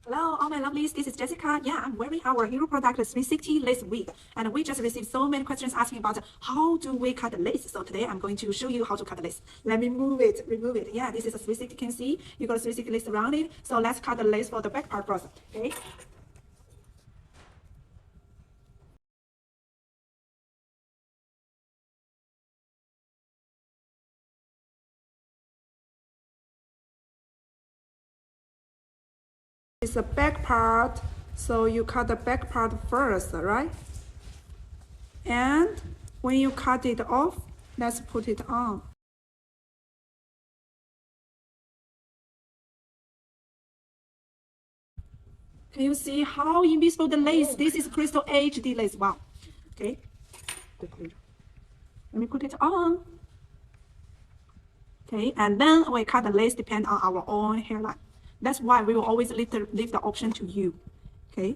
Hello, all my lovelies. This is Jessica. Yeah, I'm wearing our Hero Product 360 lace wig. And we just received so many questions asking about how do we cut the lace. So today I'm going to show you how to cut the lace. Let me remove it. Yeah, this is a 360. You can see you got a 360 lace around it. So let's cut the lace for the back part first. Okay. It's the back part, so you cut the back part first, right? And when you cut it off, let's put it on. Can you see how invisible the lace? This is crystal HD lace. Wow. Okay. Let me put it on. Okay, and then we cut the lace depend on our own hairline. That's why we will always leave the option to you. Okay.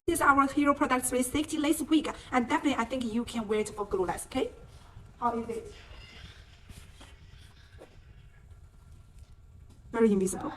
This is our Hero Product 360 lace wig, and definitely I think you can wear it for glueless. Okay. How is it? Very invisible.